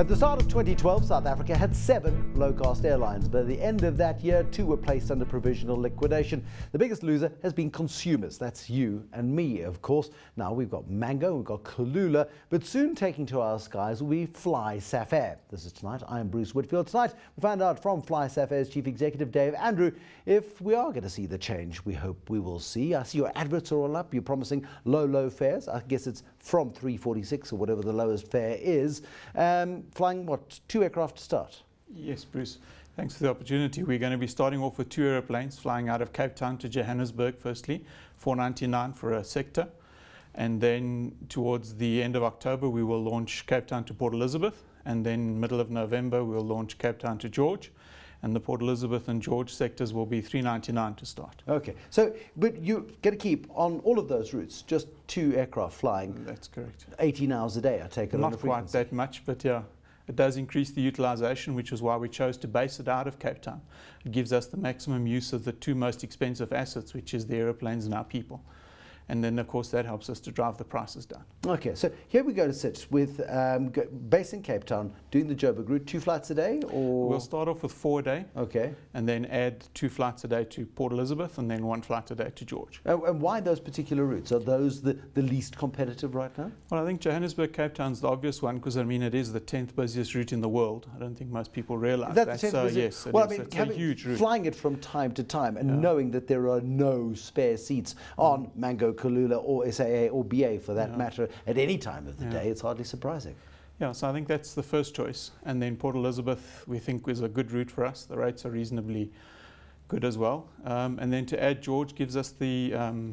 At the start of 2012, South Africa had 7 low-cost airlines, but at the end of that year, 2 were placed under provisional liquidation. The biggest loser has been consumers. That's you and me, of course. Now we've got Mango, we've got Kulula, but soon taking to our skies will be FlySafair. This is Tonight. I am Bruce Whitfield. Tonight, we found out from FlySafair's Chief Executive, Dave Andrew, if we are going to see the change we hope we will see. I see your adverts are all up. You're promising low fares. I guess it's from 346 or whatever the lowest fare is. Flying, what, 2 aircraft to start? Yes, Bruce. Thanks for the opportunity. We're going to be starting off with 2 aeroplanes flying out of Cape Town to Johannesburg firstly, $499 for a sector. And then towards the end of October, we will launch Cape Town to Port Elizabeth. And then middle of November, we'll launch Cape Town to George. And the Port Elizabeth and George sectors will be $399 to start. Okay, so but you're going to keep on all of those routes just 2 aircraft flying. That's correct. 18 hours a day, I take it. Not quite that much, but yeah, it does increase the utilization, which is why we chose to base it out of Cape Town. It gives us the maximum use of the 2 most expensive assets, which is the aeroplanes and our people. And then, of course, that helps us to drive the prices down. Okay, so here we go to sit with based in Cape Town, doing the Joburg route, 2 flights a day, or we'll start off with 4 a day. Okay, and then add 2 flights a day to Port Elizabeth, and then 1 flight a day to George. And why those particular routes? Are those the least competitive right now? Well, I think Johannesburg, Cape Town's the obvious one because I mean it is the 10th busiest route in the world. I don't think most people realise that. So yes, well, it is. I mean, it's a huge route. Flying it from time to time and knowing that there are no spare seats on Mango, Kulula, or SAA or BA for that matter at any time of the day, it's hardly surprising. Yeah, so I think that's the first choice. And then Port Elizabeth, we think, is a good route for us. The rates are reasonably good as well. And then to add George gives us the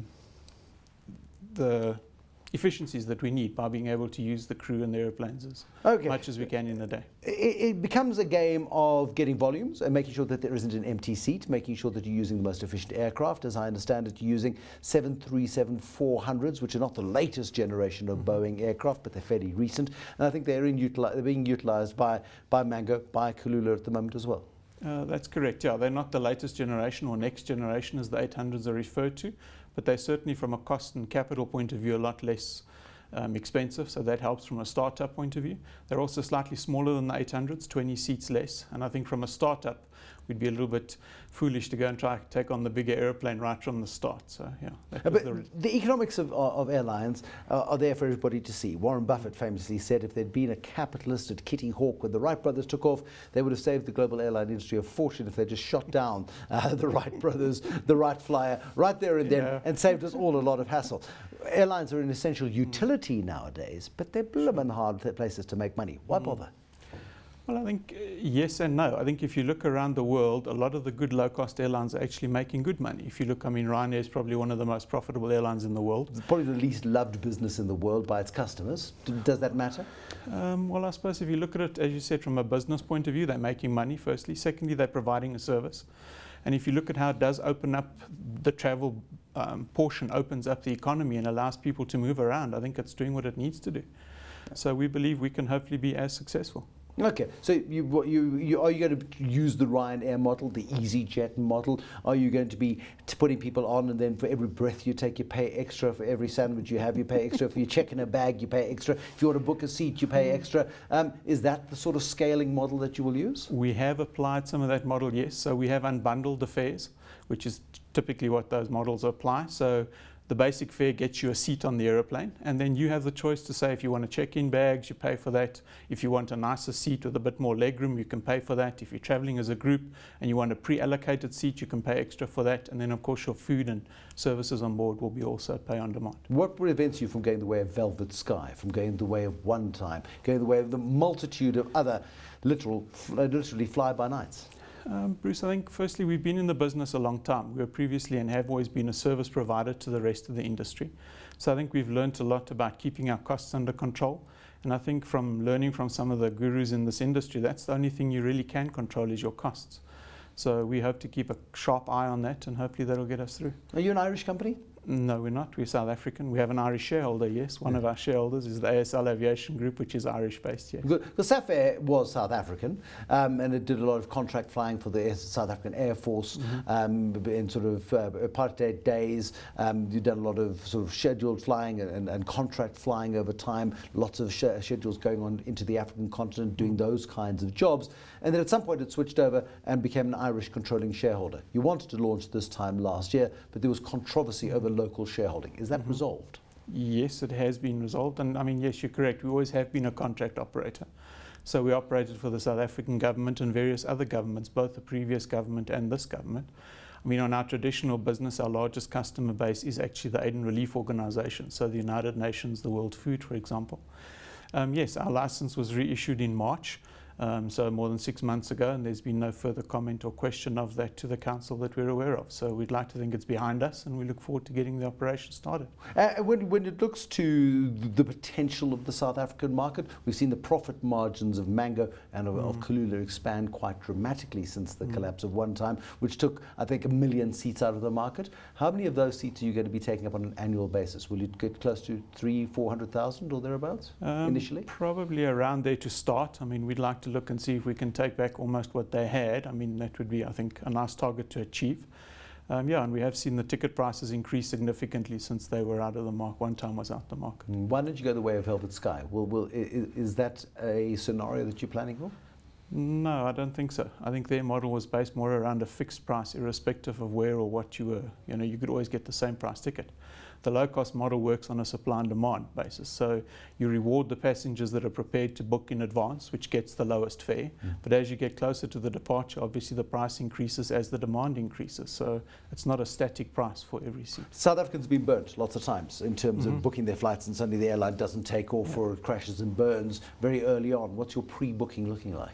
efficiencies that we need by being able to use the crew and the airplanes as much as we can in a day. It becomes a game of getting volumes and making sure that there isn't an empty seat, making sure that you're using the most efficient aircraft. As I understand it, you're using 737-400s, which are not the latest generation of Boeing aircraft, but they're fairly recent. And I think they're being utilized by Mango, by Kulula at the moment as well. That's correct, yeah. They're not the latest generation or next generation as the 800s are referred to, but they're certainly from a cost and capital point of view a lot less expensive, so that helps from a startup point of view. They're also slightly smaller than the 800s, 20 seats less, and I think from a startup we'd be a little bit foolish to go and try to take on the bigger airplane right from the start. So yeah, but the economics of airlines are there for everybody to see. Warren Buffett famously said if there'd been a capitalist at Kitty Hawk when the Wright brothers took off, they would have saved the global airline industry a fortune if they just shot down the Wright brothers, the Wright flyer, right there and then, and saved us all a lot of hassle. Airlines are an essential utility nowadays, but they're blooming hard places to make money. Why bother? Well, I think yes and no. I think if you look around the world, a lot of the good low-cost airlines are actually making good money. If you look, I mean, Ryanair is probably one of the most profitable airlines in the world. It's probably the least loved business in the world by its customers. Does that matter? Well, I suppose if you look at it, as you said, from a business point of view, they're making money, firstly. Secondly, they're providing a service. And if you look at how it does open up the travel portion, opens up the economy and allows people to move around, I think it's doing what it needs to do. So we believe we can hopefully be as successful. Okay, so are you going to use the Ryanair model, the EasyJet model? Are you going to be putting people on and then for every breath you take you pay extra, for every sandwich you have you pay extra, if you check in a bag you pay extra, if you want to book a seat you pay extra? Is that the sort of scaling model that you will use? We have applied some of that model, yes. So we have unbundled the fares, which is typically what those models apply. So the basic fare gets you a seat on the aeroplane, and then you have the choice to say if you want to check in bags, you pay for that. If you want a nicer seat with a bit more legroom, you can pay for that. If you're traveling as a group and you want a pre-allocated seat, you can pay extra for that. And then, of course, your food and services on board will be also pay on demand. What prevents you from going the way of Velvet Sky, from going the way of One Time, going the way of the multitude of other literally fly-by-nights? Bruce, I think firstly we've been in the business a long time. We were previously and have always been a service provider to the rest of the industry. So I think we've learned a lot about keeping our costs under control. And I think from learning from some of the gurus in this industry, that's the only thing you really can control is your costs. So we hope to keep a sharp eye on that, and hopefully that'll get us through. Are you an Irish company? No, we're not. We're South African. We have an Irish shareholder, yes. One of our shareholders is the ASL Aviation Group, which is Irish-based, yes. Because SAFair was South African, and it did a lot of contract flying for the South African Air Force in sort of apartheid days. You've done a lot of sort of scheduled flying and contract flying over time, lots of schedules going on into the African continent, doing those kinds of jobs. And then at some point it switched over and became an Irish controlling shareholder. You wanted to launch this time last year, but there was controversy over local shareholding. Is that resolved? Yes, it has been resolved. And I mean, yes, you're correct. We always have been a contract operator. So we operated for the South African government and various other governments, both the previous government and this government. I mean, on our traditional business, our largest customer base is actually the aid and relief organization. So the United Nations, the World Food, for example. Yes, our license was reissued in March. So more than 6 months ago, and there's been no further comment or question of that to the council that we're aware of. So we'd like to think it's behind us, and we look forward to getting the operation started. When it looks to the potential of the South African market, we've seen the profit margins of Mango and of Kulula expand quite dramatically since the collapse of One Time, which took, I think, 1 million seats out of the market. How many of those seats are you going to be taking up on an annual basis? Will you get close to 300,000-400,000 or thereabouts initially? Probably around there to start. I mean, we'd like to look and see if we can take back almost what they had. I mean, that would be, I think, a nice target to achieve. Yeah, and we have seen the ticket prices increase significantly since they were out of the market. One Time was out the market. Why didn't you go the way of Velvet Sky? Is that a scenario that you're planning for? No, I don't think so. I think their model was based more around a fixed price, irrespective of where or what you were. You know, you could always get the same price ticket. The low-cost model works on a supply and demand basis. So you reward the passengers that are prepared to book in advance, which gets the lowest fare. But as you get closer to the departure, obviously the price increases as the demand increases. So it's not a static price for every seat. South Africans have been burnt lots of times in terms of booking their flights, and suddenly the airline doesn't take off or it crashes and burns very early on. What's your pre-booking looking like?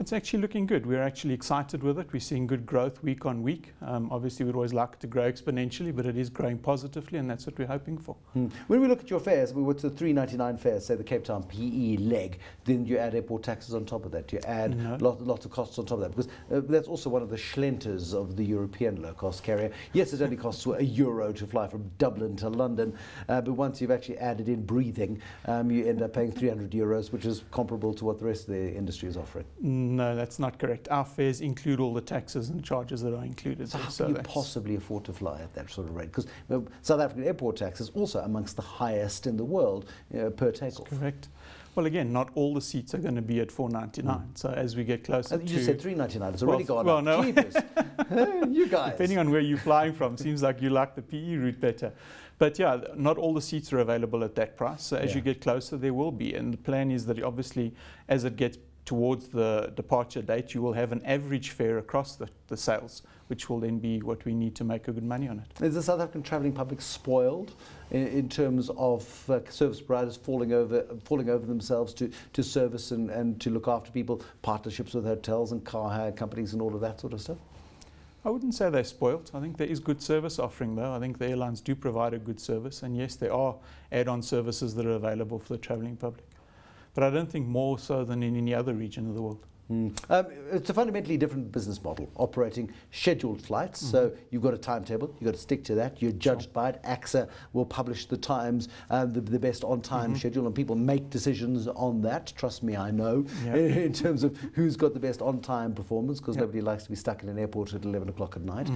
It's actually looking good. We're actually excited with it. We're seeing good growth week on week. Obviously, we'd always like it to grow exponentially, but it is growing positively, and that's what we're hoping for. When we look at your fares, we went to the $3.99 fares, say the Cape Town PE leg, then you add airport taxes on top of that. You add lots of costs on top of that, because that's also one of the schlenters of the European low-cost carrier. Yes, it only costs €1 to fly from Dublin to London, but once you've actually added in breathing, you end up paying €300, which is comparable to what the rest of the industry is offering. No, that's not correct. Our fares include all the taxes and charges that are included. So how can you possibly afford to fly at that sort of rate? Because South African airport tax is also amongst the highest in the world per takeoff. That's correct. Well, again, not all the seats are going to be at $4.99. So as we get closer to... You just said $3.99. It's already gone up. No. You guys. Depending on where you're flying from, seems like you like the PE route better. But yeah, not all the seats are available at that price. So as you get closer, there will be. And the plan is that obviously, as it gets towards the departure date, you will have an average fare across the sales, which will then be what we need to make a good money on it. Is the South African travelling public spoiled in terms of service providers falling over themselves to service and to look after people, partnerships with hotels and car hire companies and all of that sort of stuff? I wouldn't say they're spoilt. I think there is good service offering, though. I think the airlines do provide a good service, and yes, there are add-on services that are available for the travelling public. But I don't think more so than in any other region of the world. It's a fundamentally different business model, operating scheduled flights. So you've got a timetable, you've got to stick to that. You're judged by it. AXA will publish the times, the best on-time schedule, and people make decisions on that. Trust me, I know, in terms of who's got the best on-time performance, because nobody likes to be stuck in an airport at 11 o'clock at night.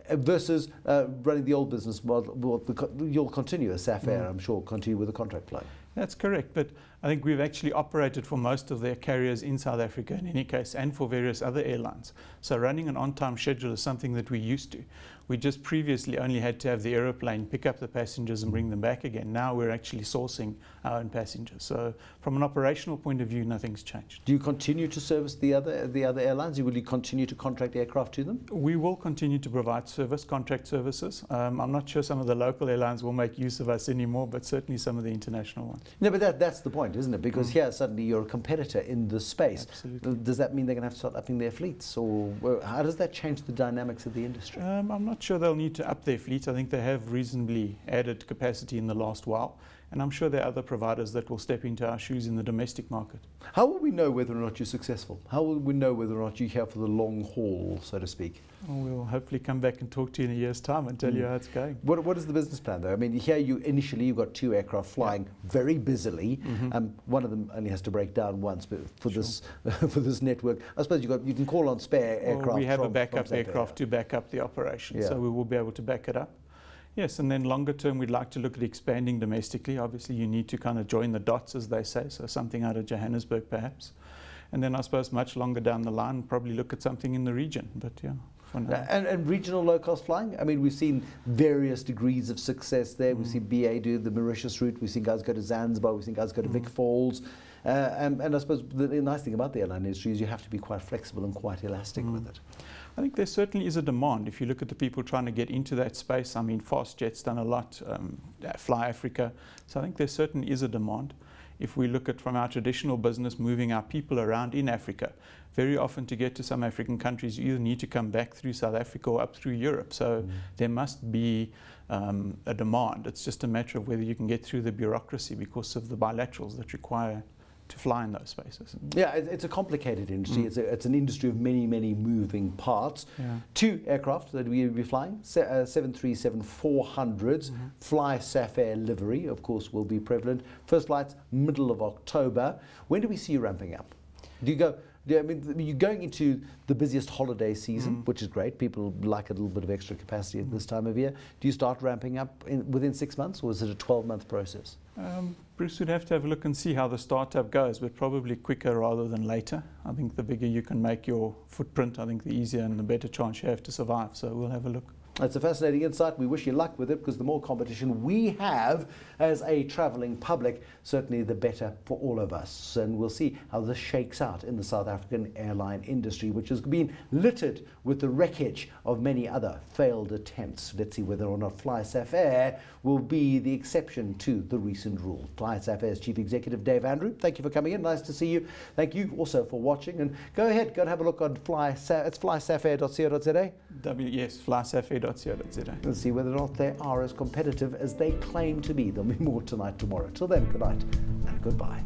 Versus running the old business model. You'll continue as SAFair, I'm sure, continue with the contract flight. That's correct, but I think we've actually operated for most of their carriers in South Africa in any case, and for various other airlines. So running an on-time schedule is something that we used to. We just previously only had to have the aeroplane pick up the passengers and bring them back again. Now we're actually sourcing our own passengers. So from an operational point of view, nothing's changed. Do you continue to service the other airlines? Will you continue to contract aircraft to them? We will continue to provide contract services. I'm not sure some of the local airlines will make use of us anymore, but certainly some of the international ones. No, but that's the point, isn't it? Because here suddenly you're a competitor in the space. Absolutely. Does that mean they're going to have to start upping their fleets? Or how does that change the dynamics of the industry? I'm not sure they'll need to up their fleet. I think they have reasonably added capacity in the last while. And I'm sure there are other providers that will step into our shoes in the domestic market. How will we know whether or not you're successful? How will we know whether or not you're here for the long haul, so to speak? Well, we'll hopefully come back and talk to you in a year's time and tell you how it's going. What is the business plan, though? I mean, here you've got 2 aircraft flying very busily. One of them only has to break down once, but for this for this network, I suppose you can call on spare aircraft. Well, we have a backup aircraft to back up the operation, so we will be able to back it up. Yes, and then longer term, we'd like to look at expanding domestically. Obviously, you need to kind of join the dots, as they say, so something out of Johannesburg, perhaps. And then I suppose much longer down the line, probably look at something in the region. But yeah, for now. And regional low-cost flying? I mean, we've seen various degrees of success there. We've seen BA do the Mauritius route. We've seen guys go to Zanzibar. We've seen guys go to Vic Falls. And I suppose the nice thing about the airline industry is you have to be quite flexible and quite elastic with it. I think there certainly is a demand. If you look at the people trying to get into that space, I mean, FastJet's done a lot, Fly Africa. So I think there certainly is a demand. If we look at from our traditional business, moving our people around in Africa, very often to get to some African countries, you either need to come back through South Africa or up through Europe. So there must be a demand. It's just a matter of whether you can get through the bureaucracy because of the bilaterals that require to fly in those spaces. Yeah, it's a complicated industry. It's an industry of many moving parts. 2 aircraft that we will be flying, 737-400s, FlySafair livery, of course, will be prevalent. First flights, middle of October. When do we see you ramping up? Do you go? I mean, you're going into the busiest holiday season, which is great. People like a little bit of extra capacity at this time of year. Do you start ramping up within 6 months, or is it a 12-month process? Bruce, would have to have a look and see how the startup goes, but probably quicker rather than later. I think the bigger you can make your footprint, I think the easier and the better chance you have to survive. So we'll have a look. It's a fascinating insight. We wish you luck with it, because the more competition we have as a travelling public, certainly the better for all of us. And we'll see how this shakes out in the South African airline industry, which has been littered with the wreckage of many other failed attempts. Let's see whether or not FlySafair will be the exception to the recent rule. FlySafair's Chief Executive Dave Andrew, thank you for coming in. Nice to see you. Thank you also for watching. And go ahead, go and have a look on it's flysafair.co.za. Yes, FlySafair.co.za. And see whether or not they are as competitive as they claim to be. There'll be more tonight, tomorrow. Till then, good night and goodbye.